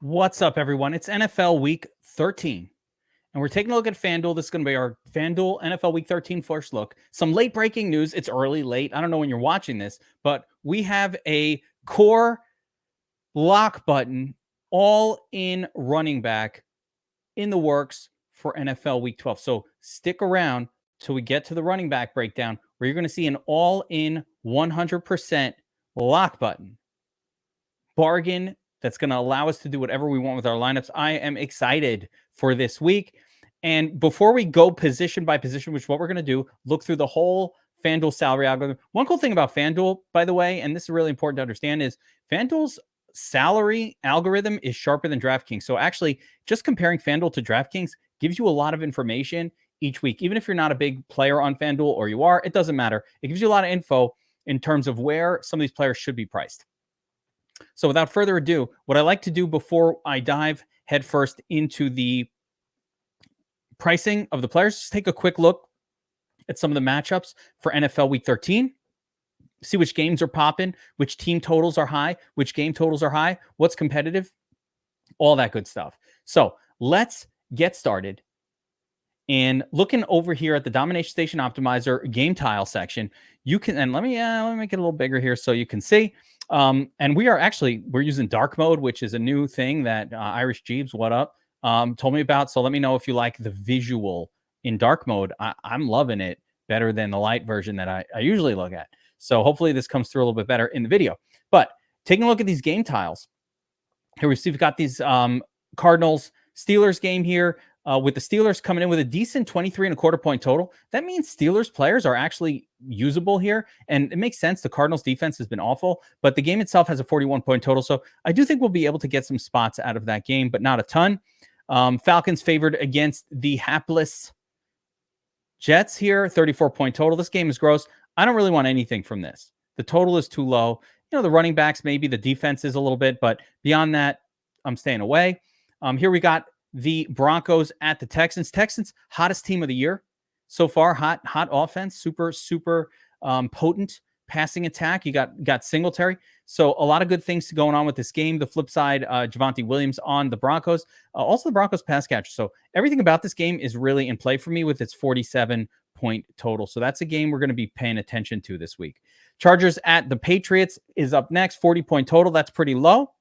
What's up, everyone? It's NFL Week 13, and we're taking a look at FanDuel. This is going to be our FanDuel NFL Week 13 first look. Some late breaking news. It's early, late. I don't know when you're watching this, but we have a core lock button all-in running back in the works for NFL Week 12. So stick around till we get to the running back breakdown, where you're going to see an all-in 100% lock button bargain that's going to allow us to do whatever we want with our lineups. I am excited for this week. And before we go position by position, which is what we're going to do, look through the whole FanDuel salary algorithm. One cool thing about FanDuel, by the way, and this is really important to understand, is FanDuel's salary algorithm is sharper than DraftKings. So actually, just comparing FanDuel to DraftKings gives you a lot of information each week. Even if you're not a big player on FanDuel, or you are, it doesn't matter. It gives you a lot of info in terms of where some of these players should be priced. So without further ado, what I like to do before I dive headfirst into the pricing of the players, just take a quick look at some of the matchups for NFL Week 13. See which games are popping, which team totals are high, which game totals are high, what's competitive, all that good stuff. So let's get started. And looking over here at the Domination Station Optimizer game tile section, you can, and let me make it a little bigger here so you can see. And we're using dark mode, which is a new thing that Irish Jeeves, what up, told me about. So let me know if you like the visual in dark mode. I'm loving it better than the light version that I usually look at. So hopefully this comes through a little bit better in the video. But taking a look at these game tiles, here we've got these Cardinals Steelers game here. With the Steelers coming in with a decent 23.25 point total. That means Steelers players are actually usable here. And it makes sense. The Cardinals defense has been awful, but the game itself has a 41 point total. So I do think we'll be able to get some spots out of that game, but not a ton. Falcons favored against the hapless Jets here, 34 point total. This game is gross. I don't really want anything from this. The total is too low. You know, the running backs, maybe the defense is a little bit, but beyond that, I'm staying away. Here we got the Broncos at the Texans. Texans, hottest team of the year so far. Hot offense. Super potent passing attack. You got Singletary. So a lot of good things going on with this game. The flip side, Javonte Williams on the Broncos. Also the Broncos pass catcher. So everything about this game is really in play for me with its 47 point total. So that's a game we're going to be paying attention to this week. Chargers at the Patriots is up next. 40 point total. That's pretty low.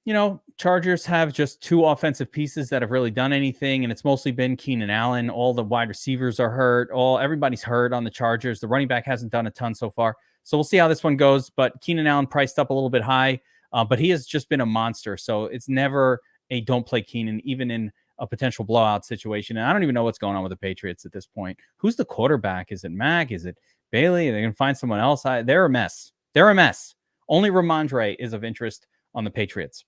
You know, Chargers have just two offensive pieces that have really done anything, and it's mostly been Keenan Allen. All the wide receivers are hurt. Everybody's hurt on the Chargers. The running back hasn't done a ton so far. So we'll see how this one goes. But Keenan Allen priced up a little bit high, but he has just been a monster. So it's never a don't play Keenan, even in a potential blowout situation. And I don't even know what's going on with the Patriots at this point. Who's the quarterback? Is it Mack? Is it Bailey? Are they going to find someone else? They're a mess. They're a mess. Only Ramondre is of interest on the Patriots.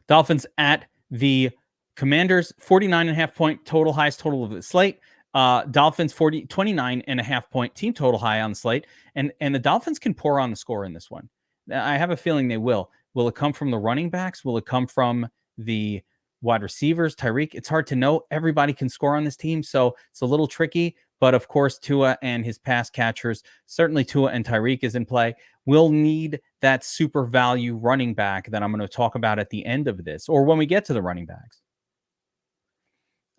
Dolphins at the Commanders, 49.5 point total, highest total of the slate. Dolphins 29.5 point team total high on the slate. And the Dolphins can pour on the score in this one. I have a feeling they will. Will it come from the running backs? Will it come from the wide receivers? Tyreek, it's hard to know. Everybody can score on this team, so it's a little tricky. But of course, Tua and his pass catchers, certainly Tua and Tyreek is in play. We'll need that super value running back that I'm going to talk about at the end of this, or when we get to the running backs,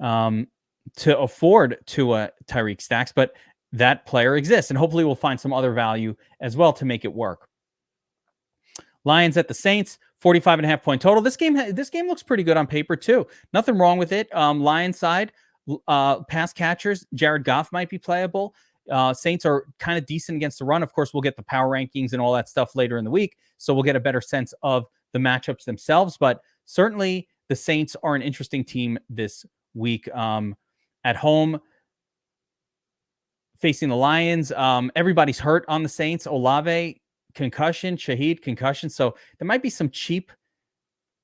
to afford Tua Tyreek stacks. But that player exists, and hopefully we'll find some other value as well to make it work. Lions at the Saints, 45.5 point total. This game looks pretty good on paper too. Nothing wrong with it. Lions side, pass catchers, Jared Goff might be playable. Saints are kind of decent against the run. Of course, we'll get the power rankings and all that stuff later in the week, so we'll get a better sense of the matchups themselves. But certainly the Saints are an interesting team this week. At home, facing the Lions. Everybody's hurt on the Saints. Olave, concussion. Shaheed, concussion. So there might be some cheap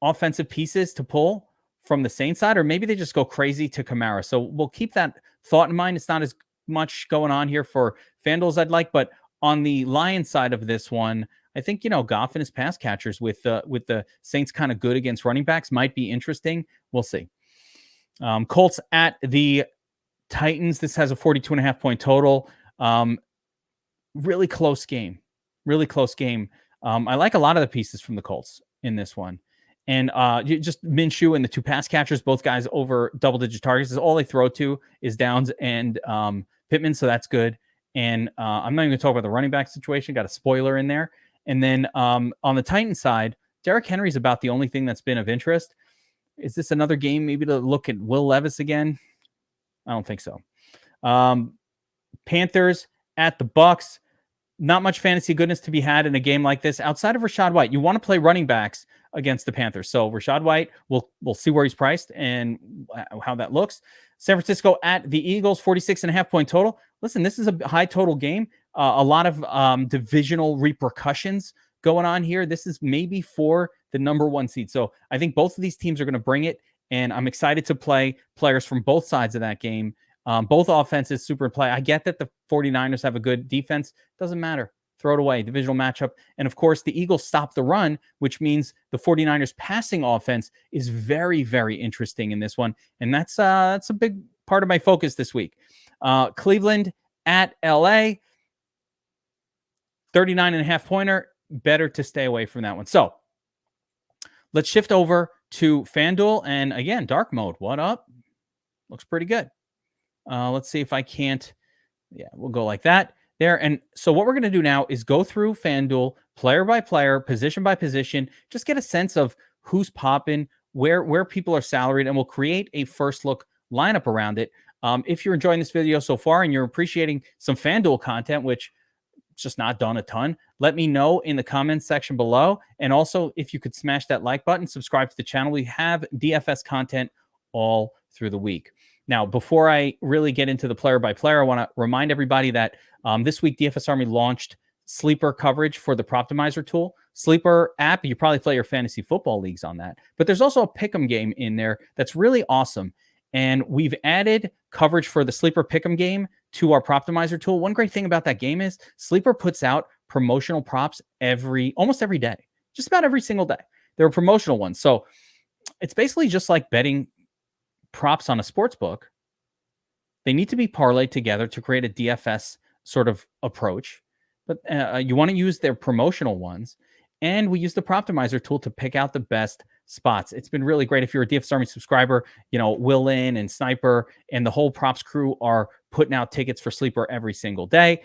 offensive pieces to pull from the Saints side, or maybe they just go crazy to Kamara. So we'll keep that thought in mind. It's not as much going on here for FanDuel as I'd like, but on the Lions side of this one, I think, Goff and his pass catchers with the Saints kind of good against running backs might be interesting. We'll see. Colts at the Titans. This has a 42.5 point total. Really close game. I like a lot of the pieces from the Colts in this one. And just Minshew and the two pass catchers, both guys over double-digit targets. Is all they throw to is Downs and Pittman, so that's good. And I'm not even going to talk about the running back situation. Got a spoiler in there. And then on the Titans side, Derrick Henry's about the only thing that's been of interest. Is this another game maybe to look at Will Levis again? I don't think so. Panthers at the Bucks. Not much fantasy goodness to be had in a game like this outside of Rachaad White. You want to play running backs against the Panthers. So Rachaad White, we'll see where he's priced and how that looks. San Francisco at the Eagles, 46.5 point total. Listen, this is a high total game. A lot of divisional repercussions going on here. This is maybe for the number one seed. So I think both of these teams are going to bring it. And I'm excited to play players from both sides of that game. Both offenses super in play. I get that the 49ers have a good defense. Doesn't matter. Throw it away. Divisional matchup. And of course, the Eagles stop the run, which means the 49ers passing offense is very, very interesting in this one. And that's a big part of my focus this week. Cleveland at LA, 39.5 pointer. Better to stay away from that one. So let's shift over to FanDuel. And again, dark mode. What up? Looks pretty good. Let's see if I can't. Yeah, we'll go like that there. And so what we're going to do now is go through FanDuel player by player, position by position, just get a sense of who's popping, where people are salaried, and we'll create a first look lineup around it. If you're enjoying this video so far and you're appreciating some FanDuel content, which it's just not done a ton, let me know in the comments section below. And also, if you could smash that like button, subscribe to the channel. We have DFS content all through the week. Now, before I really get into the player by player, I want to remind everybody that this week DFS Army launched sleeper coverage for the Proptimizer tool. Sleeper app, you probably play your fantasy football leagues on that. But there's also a pick'em game in there that's really awesome. And we've added coverage for the Sleeper pick'em game to our Proptimizer tool. One great thing about that game is Sleeper puts out promotional props almost every day, just about every single day. There are promotional ones. So it's basically just like betting props on a sports book. They need to be parlayed together to create a DFS sort of approach, but you want to use their promotional ones. And we use the Proptimizer tool to pick out the best spots. It's been really great. If you're a DFS Army subscriber, Will Lynn and Sniper and the whole props crew are putting out tickets for Sleeper every single day.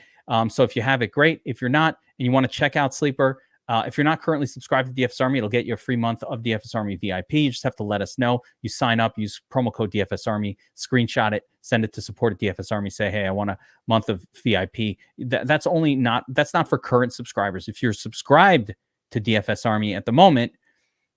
So if you have it, great. If you're not and you want to check out Sleeper, if you're not currently subscribed to DFS Army, it'll get you a free month of DFS Army VIP. You just have to let us know. You sign up, use promo code DFS Army, screenshot it, send it to support at DFS Army. Say, hey, I want a month of VIP. That's not for current subscribers. If you're subscribed to DFS Army at the moment,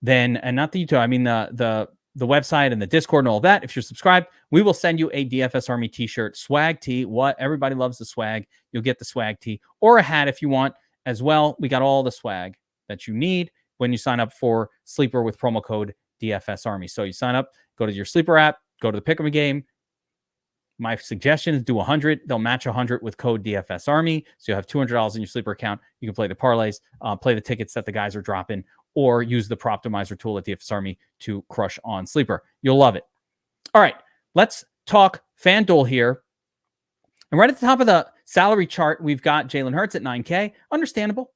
then, and not the YouTube, I mean the website and the Discord and all that. If you're subscribed, we will send you a DFS Army t-shirt, swag tee. What? Everybody loves the swag. You'll get the swag tee or a hat if you want as well. We got all the swag that you need when you sign up for Sleeper with promo code DFS Army. So you sign up, go to your Sleeper app, go to the pick'em game. My suggestion is do 100. They'll match 100 with code DFS Army. So you'll have $200 in your Sleeper account. You can play the parlays, play the tickets that the guys are dropping, or use the Proptimizer tool at DFS Army to crush on Sleeper. You'll love it. All right, let's talk FanDuel here. And right at the top of the salary chart, we've got Jalen Hurts at $9K. Understandable.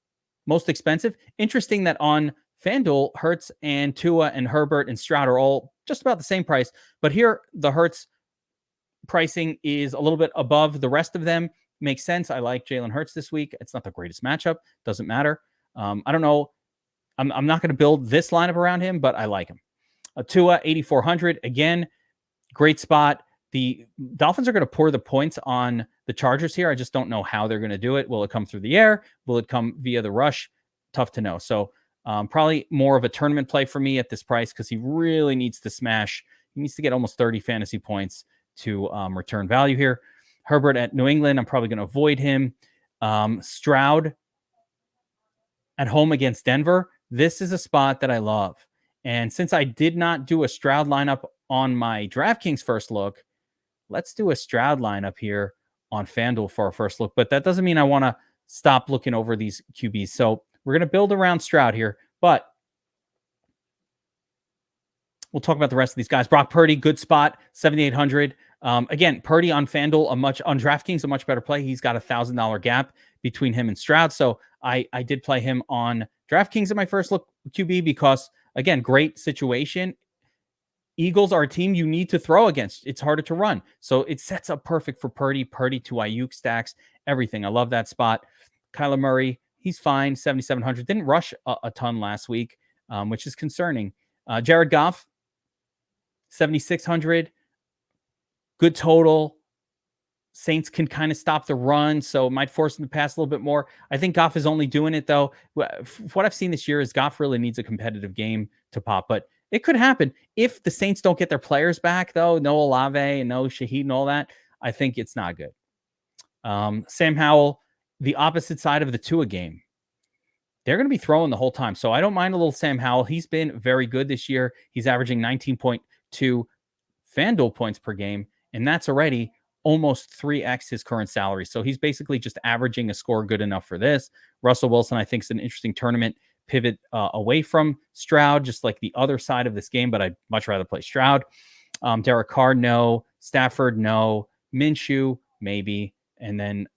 Most expensive. Interesting that on FanDuel, Hurts and Tua and Herbert and Stroud are all just about the same price. But here, the Hurts pricing is a little bit above the rest of them. Makes sense. I like Jalen Hurts this week. It's not the greatest matchup. Doesn't matter. I don't know. I'm not going to build this lineup around him, but I like him. Tua, 8,400. Again, great spot. The Dolphins are going to pour the points on the Chargers here. I just don't know how they're going to do it. Will it come through the air? Will it come via the rush? Tough to know. So probably more of a tournament play for me at this price because he really needs to smash. He needs to get almost 30 fantasy points to return value here. Herbert at New England, I'm probably going to avoid him. Stroud at home against Denver. This is a spot that I love. And since I did not do a Stroud lineup on my DraftKings first look, let's do a Stroud lineup here on FanDuel for our first look. But that doesn't mean I want to stop looking over these QBs. So we're going to build around Stroud here. But we'll talk about the rest of these guys. Brock Purdy, good spot, 7,800. Again, Purdy on FanDuel, on DraftKings, a much better play. He's got $1,000 gap between him and Stroud. So I did play him on DraftKings in my first look QB because, again, great situation. Eagles are a team you need to throw against. It's harder to run. So it sets up perfect for Purdy to Ayuk stacks, everything. I love that spot. Kyler Murray, he's fine, 7,700. Didn't rush a ton last week, which is concerning. Jared Goff, 7,600. Good total. Saints can kind of stop the run, so it might force them to pass a little bit more. I think Goff is only doing it, though. What I've seen this year is Goff really needs a competitive game to pop, but it could happen. If the Saints don't get their players back, though, no Olave and no Shaheed and all that, I think it's not good. Sam Howell, the opposite side of the Tua game. They're going to be throwing the whole time, so I don't mind a little Sam Howell. He's been very good this year. He's averaging 19.2 FanDuel points per game, and that's already almost 3x his current salary. So he's basically just averaging a score good enough for this. Russell Wilson, I think, is an interesting tournament pivot away from Stroud, just like the other side of this game, but I'd much rather play Stroud. Derek Carr, no. Stafford, no. Minshew, maybe. And then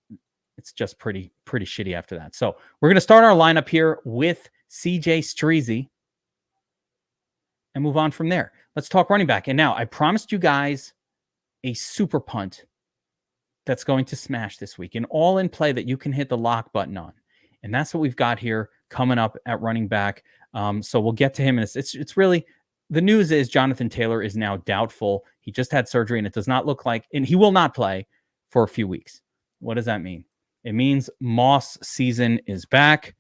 it's just pretty shitty after that. So we're going to start our lineup here with CJ Streezy and move on from there. Let's talk running back. And now I promised you guys a super punt that's going to smash this week, an all-in play that you can hit the lock button on. And that's what we've got here coming up at running back. So we'll get to him. And it's really, the news is Jonathan Taylor is now doubtful. He just had surgery, and it does not look like, and he will not play for a few weeks. What does that mean? It means Moss season is back,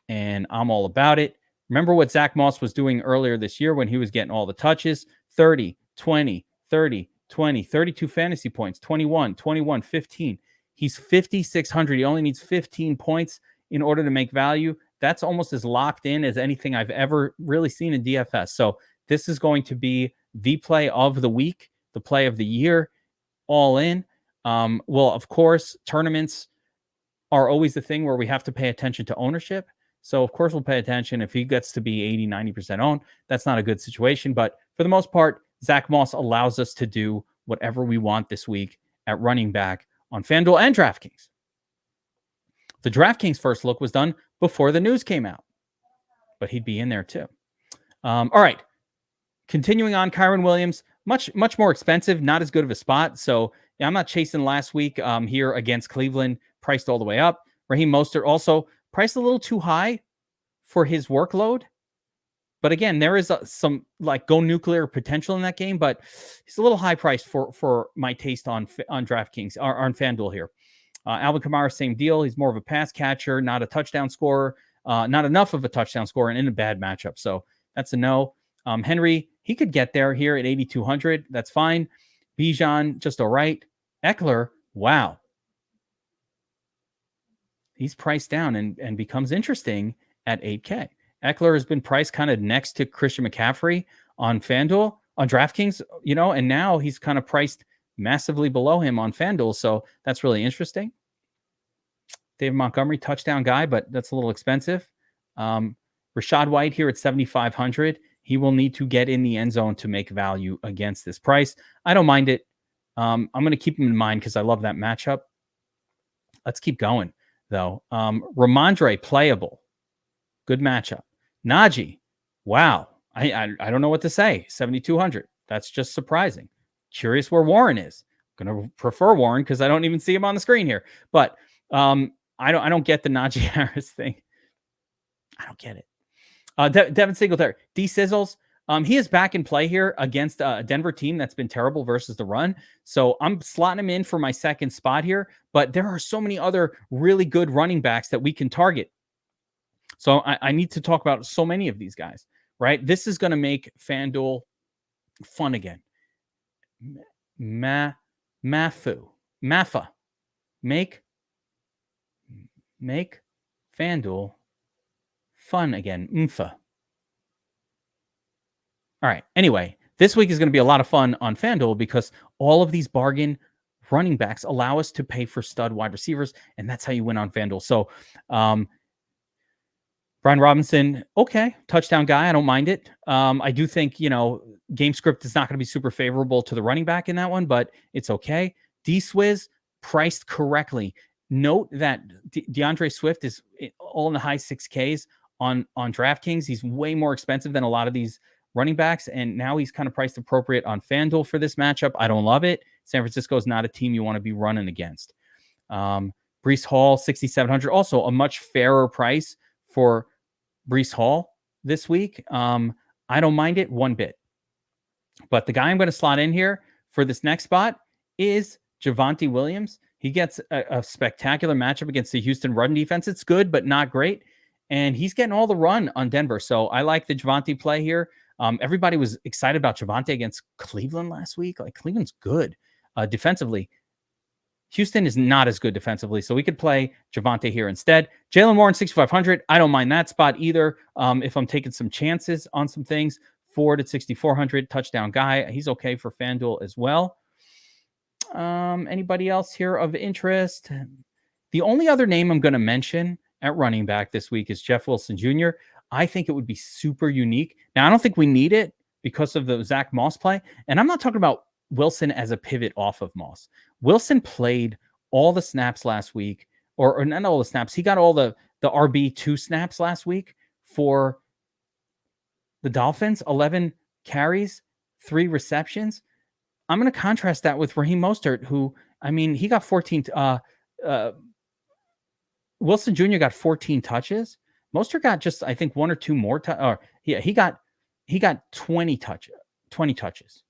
and I'm all about it. Remember what Zach Moss was doing earlier this year when he was getting all the touches? 30, 20, 30, 20, 32 fantasy points, 21, 21, 15. He's 5,600. He only needs 15 points in order to make value. That's almost as locked in as anything I've ever really seen in DFS. So this is going to be the play of the week, the play of the year, all in. Well, of course, tournaments are always the thing where we have to pay attention to ownership. So, of course, we'll pay attention. If he gets to be 80, 90% owned, that's not a good situation. But for the most part, Zach Moss allows us to do whatever we want this week at running back on FanDuel and DraftKings. The DraftKings first look was done before the news came out, but he'd be in there too. All right. Continuing on, Kyren Williams, much more expensive, not as good of a spot. So yeah, I'm not chasing last week here against Cleveland, priced all the way up. Raheem Mostert also priced a little too high for his workload. But again, there is some like go nuclear potential in that game, but he's a little high priced for my taste on DraftKings or on FanDuel here. Alvin Kamara, same deal. He's more of a pass catcher, not a touchdown scorer, not enough of a touchdown scorer, and in a bad matchup. So that's a no. Henry, he could get there here at 8,200. That's fine. Bijan, just all right. Eckler, wow. He's priced down and becomes interesting at 8K. Eckler has been priced kind of next to Christian McCaffrey on FanDuel, on DraftKings, and now he's kind of priced massively below him on FanDuel. So that's really interesting. David Montgomery, touchdown guy, but that's a little expensive. Rashad White here at 7,500. He will need to get in the end zone to make value against this price. I don't mind it. I'm going to keep him in mind because I love that matchup. Let's keep going, though. Ramondre, playable. Good matchup. Najee, wow. I don't know what to say. 7,200. That's just surprising. Curious where Warren is. I'm going to prefer Warren because I don't even see him on the screen here. But I don't get the Najee Harris thing. I don't get it. Devin Singletary, D Sizzles. He is back in play here against a Denver team that's been terrible versus the run. So I'm slotting him in for my second spot here. But there are so many other really good running backs that we can target. So I need to talk about so many of these guys, right? This is going to make FanDuel fun again. Mafa. Make FanDuel fun again. Mfa. All right. Anyway, this week is going to be a lot of fun on FanDuel because all of these bargain running backs allow us to pay for stud wide receivers, and that's how you win on FanDuel. So, Brian Robinson, okay, touchdown guy. I don't mind it. I do think, game script is not going to be super favorable to the running back in that one, but it's okay. D-Swizz, priced correctly. Note that DeAndre Swift is all in the high 6Ks on DraftKings. He's way more expensive than a lot of these running backs, and now he's kind of priced appropriate on FanDuel for this matchup. I don't love it. San Francisco is not a team you want to be running against. Breece Hall, 6,700. Also a much fairer price for Breece Hall this week. I don't mind it one bit. But the guy I'm going to slot in here for this next spot is Javonte Williams. He gets a spectacular matchup against the Houston run defense. It's good, but not great. And he's getting all the run on Denver. So I like the Javonte play here. Everybody was excited about Javonte against Cleveland last week. Like, Cleveland's good defensively. Houston is not as good defensively, so we could play Javonte here instead. Jalen Warren, 6,500. I don't mind that spot either. If I'm taking some chances on some things, Ford at 6,400, touchdown guy. He's okay for FanDuel as well. Anybody else here of interest? The only other name I'm going to mention at running back this week is Jeff Wilson Jr. I think it would be super unique. Now, I don't think we need it because of the Zach Moss play, and I'm not talking about Wilson as a pivot off of Moss. Wilson played all the snaps last week, or not all the snaps. He got all the RB2 snaps last week for the Dolphins, 11 carries, 3 receptions. I'm going to contrast that with Raheem Mostert, who, I mean, he got 14. Wilson Jr. got 14 touches. Mostert got just, I think, 1 or 2 more. He got 20 touches,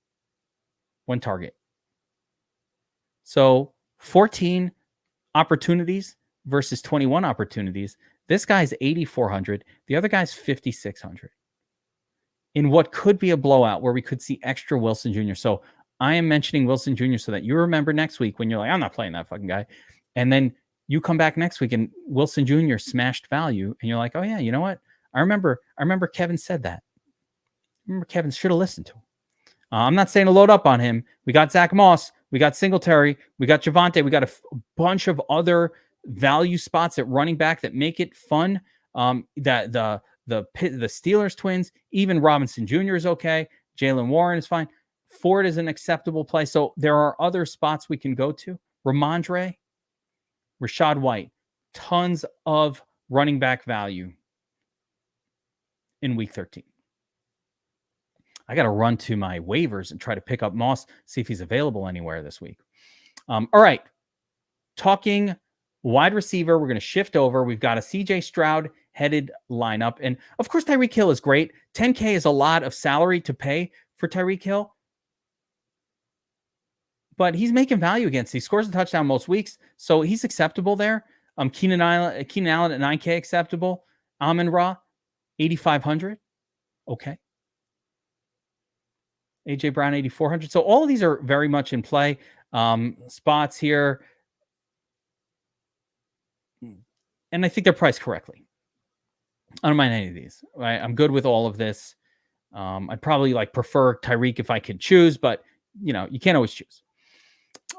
1 target. So 14 opportunities versus 21 opportunities. This guy's 8,400. The other guy's 5,600. In what could be a blowout where we could see extra Wilson Jr. So I am mentioning Wilson Jr. so that you remember next week when you're like, I'm not playing that fucking guy. And then you come back next week and Wilson Jr. smashed value. And you're like, oh yeah, you know what? I remember Kevin said that. I remember Kevin should have listened to him. I'm not saying to load up on him. We got Zach Moss. We got Singletary. We got Javonte. We got a bunch of other value spots at running back that make it fun. That the Steelers twins, even Robinson Jr. is okay. Jalen Warren is fine. Ford is an acceptable play. So there are other spots we can go to. Ramondre, Rachaad White, tons of running back value in week 13. I got to run to my waivers and try to pick up Moss, see if he's available anywhere this week. All right. Talking wide receiver, we're going to shift over. We've got a CJ Stroud headed lineup. And of course, Tyreek Hill is great. 10K is a lot of salary to pay for Tyreek Hill. But he's making value against. He scores a touchdown most weeks, so he's acceptable there. Keenan Allen at 9K acceptable. Amon-Ra, 8,500. Okay. AJ Brown, 8,400. So all of these are very much in play. Spots here. And I think they're priced correctly. I don't mind any of these. I'm good with all of this. I'd probably prefer Tyreek if I could choose, but you can't always choose.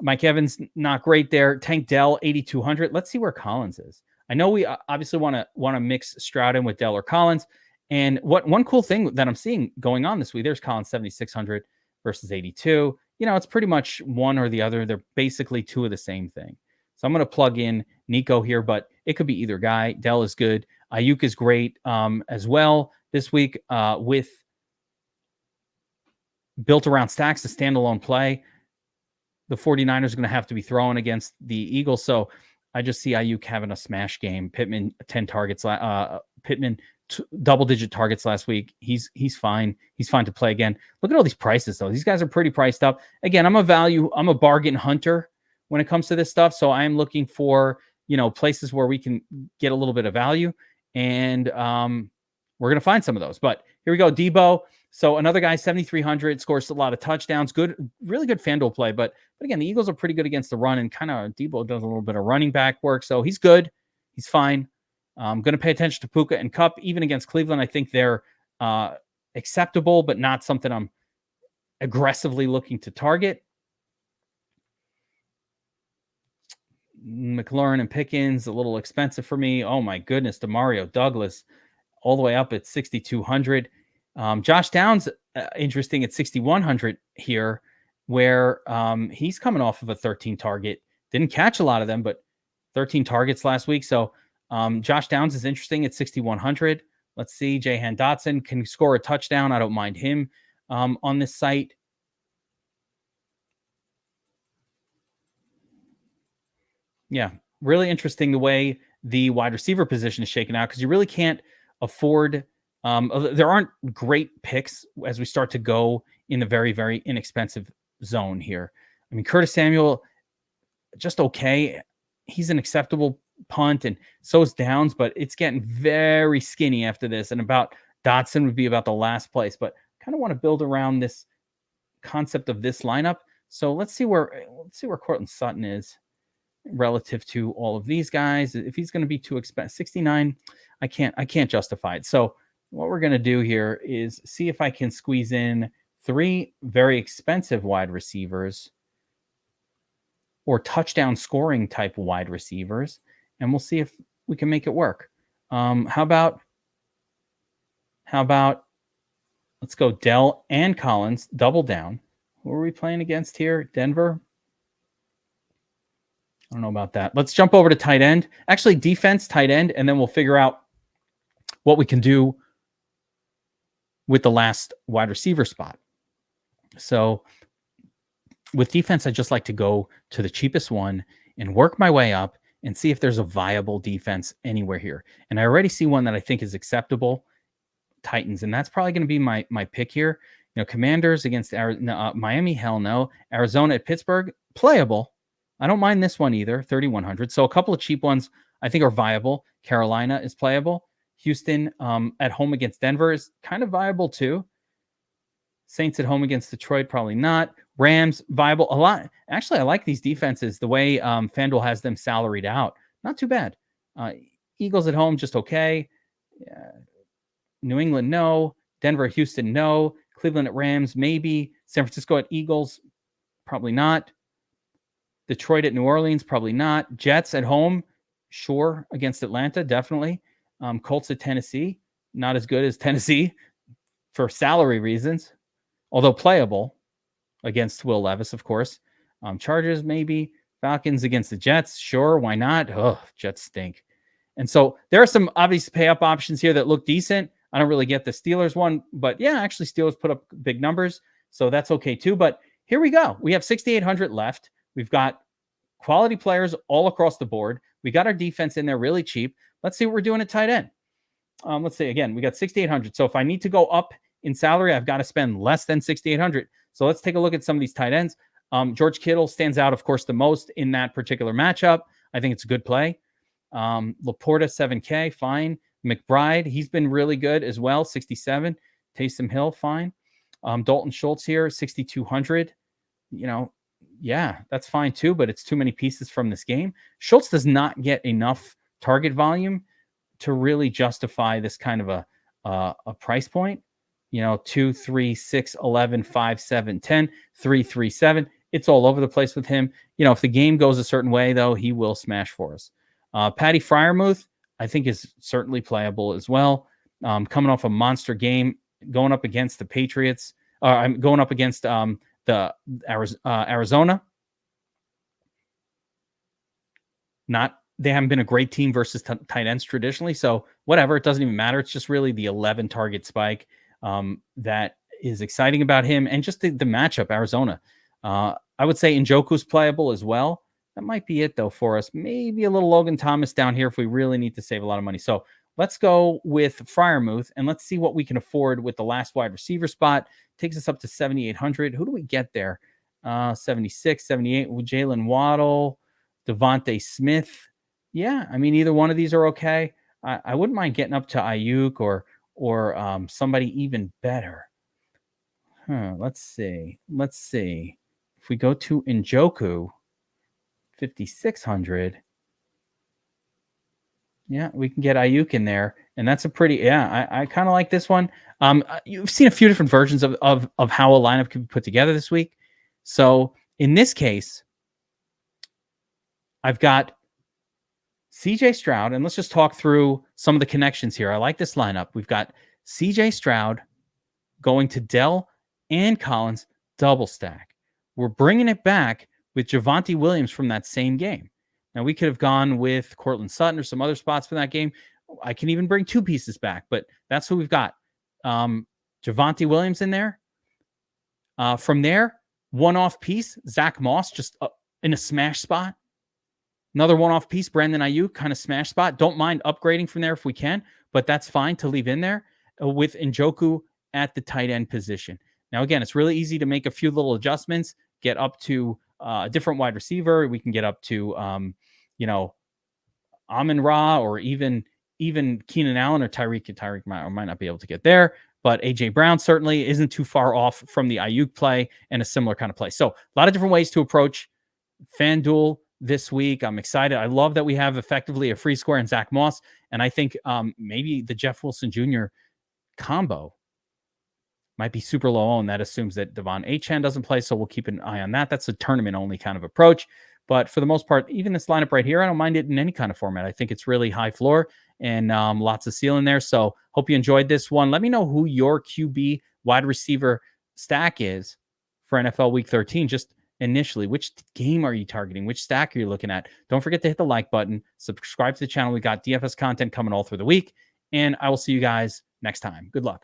Mike Evans, not great there. Tank Dell, 8,200. Let's see where Collins is. I know we obviously want to mix Stroud in with Dell or Collins. And one cool thing that I'm seeing going on this week, there's Collins, 7,600 versus 82. It's pretty much one or the other. They're basically two of the same thing. So I'm going to plug in Nico here, but it could be either guy. Dell is good. Ayuk is great as well this week with built around stacks, a standalone play. The 49ers are going to have to be throwing against the Eagles. So I just see Ayuk having a smash game. Pittman, 10 targets. Pittman, double-digit targets last week. He's fine. He's fine to play again. Look at all these prices, though. These guys are pretty priced up. Again, I'm a bargain hunter when it comes to this stuff. So I'm looking for, places where we can get a little bit of value. And we're going to find some of those. But here we go. Debo. So another guy, 7,300, scores a lot of touchdowns. Good, really good FanDuel play. But again, the Eagles are pretty good against the run, and kind of Debo does a little bit of running back work. So he's good. He's fine. I'm going to pay attention to Puka and Kupp. Even against Cleveland, I think they're acceptable, but not something I'm aggressively looking to target. McLaurin and Pickens, a little expensive for me. Oh, my goodness. DeMario Douglas all the way up at 6,200. Josh Downs, interesting at 6,100 here, where he's coming off of a 13 target. Didn't catch a lot of them, but 13 targets last week. So Josh Downs is interesting at 6,100. Let's see. Jahan Dotson can score a touchdown. I don't mind him on this site. Yeah, really interesting the way the wide receiver position is shaken out because you really can't afford. There aren't great picks as we start to go in the very, very inexpensive zone here. I mean, Curtis Samuel, just okay. He's an acceptable punt, and so is Downs, but it's getting very skinny after this. And about Dotson would be about the last place, but kind of want to build around this concept of this lineup. So let's see where Cortland Sutton is relative to all of these guys. If he's going to be too expensive, 69, I can't justify it. So what we're going to do here is see if I can squeeze in 3 very expensive wide receivers or touchdown scoring type wide receivers, and we'll see if we can make it work. How about let's go Dell and Collins, double down. Who are we playing against here? Denver. I don't know about that. Let's jump over to tight end. Actually, defense, tight end, and then we'll figure out what we can do with the last wide receiver spot. So with defense, I just like to go to the cheapest one and work my way up and see if there's a viable defense anywhere here. And I already see one that I think is acceptable, Titans, and that's probably going to be my pick here. You know, Commanders against Miami, hell no. Arizona at Pittsburgh, playable. I don't mind this one either, 3,100. So a couple of cheap ones I think are viable. Carolina is playable. Houston at home against Denver is kind of viable too. Saints at home against Detroit, probably not. Rams, viable. A lot. Actually, I like these defenses. The way FanDuel has them salaried out. Not too bad. Eagles at home, just okay. New England, no. Denver, Houston, no. Cleveland at Rams, maybe. San Francisco at Eagles, probably not. Detroit at New Orleans, probably not. Jets at home, sure. Against Atlanta, definitely. Colts at Tennessee, not as good as Tennessee for salary reasons, although playable against Will Levis, of course. Chargers, maybe. Falcons against the Jets, sure. Why not? Oh, Jets stink. And so there are some obvious pay-up options here that look decent. I don't really get the Steelers one, but yeah, actually Steelers put up big numbers, so that's okay too. But here we go. We have 6,800 left. We've got quality players all across the board. We got our defense in there really cheap. Let's see what we're doing at tight end. Let's say again, we got 6,800. So if I need to go up in salary, I've got to spend less than 6,800. So let's take a look at some of these tight ends. George Kittle stands out, of course, the most in that particular matchup. I think it's a good play. Laporta, 7K, fine. McBride, he's been really good as well, 67. Taysom Hill, fine. Dalton Schultz here, 6,200. You know, yeah, that's fine too, but it's too many pieces from this game. Schultz does not get enough target volume to really justify this kind of a price point. You know, 2, 3, 6, 11, 5, 7, 10, 3, 3, 7. It's all over the place with him. You know, if the game goes a certain way, though, he will smash for us. Patty Fryermuth, I think, is certainly playable as well. Coming off a monster game, going up against the Patriots. I'm going up against the Arizona. They haven't been a great team versus tight ends traditionally, so whatever, it doesn't even matter. It's just really the 11 target spike that is exciting about him, and just the matchup. Arizona, I would say Njoku's playable as well. That might be it though for us. Maybe a little Logan Thomas down here if we really need to save a lot of money. So let's go with Fryermuth and let's see what we can afford with the last wide receiver spot. Takes us up to 7,800. Who do we get there? 76, 78 with Jalen Waddle, Devontae Smith. Yeah, I mean, either one of these are okay. I wouldn't mind getting up to Ayuk or somebody even better. Let's see. If we go to Njoku, 5,600. Yeah, we can get Ayuk in there, and that's a pretty. Yeah, I kind of like this one. You've seen a few different versions of how a lineup can be put together this week. So in this case, I've got CJ Stroud, and let's just talk through some of the connections here. I like this lineup. We've got CJ Stroud going to Dell and Collins, double stack. We're bringing it back with Javonte Williams from that same game. Now, we could have gone with Cortland Sutton or some other spots for that game. I can even bring two pieces back, but that's who we've got. Javonte Williams in there. From there, one-off piece, Zach Moss just in a smash spot. Another one-off piece, Brandon Ayuk, kind of smash spot. Don't mind upgrading from there if we can, but that's fine to leave in there with Njoku at the tight end position. Now, again, it's really easy to make a few little adjustments, get up to a different wide receiver. We can get up to, Amon-Ra or even Keenan Allen or Tyreek. Tyreek might not be able to get there, but A.J. Brown certainly isn't too far off from the Ayuk play and a similar kind of play. So a lot of different ways to approach FanDuel this week. I'm excited. I love that we have effectively a free square in Zach Moss, and I think maybe the Jeff Wilson Jr. combo might be super low owned. That assumes that Devon Achane doesn't play, so we'll keep an eye on that. That's a tournament-only kind of approach. But for the most part, even this lineup right here, I don't mind it in any kind of format. I think it's really high floor and lots of ceiling there. So hope you enjoyed this one. Let me know who your QB wide receiver stack is for NFL Week 13. Just initially, which game are you targeting? Which stack are you looking at? Don't forget to hit the like button. Subscribe to the channel. We got DFS content coming all through the week. And I will see you guys next time. Good luck.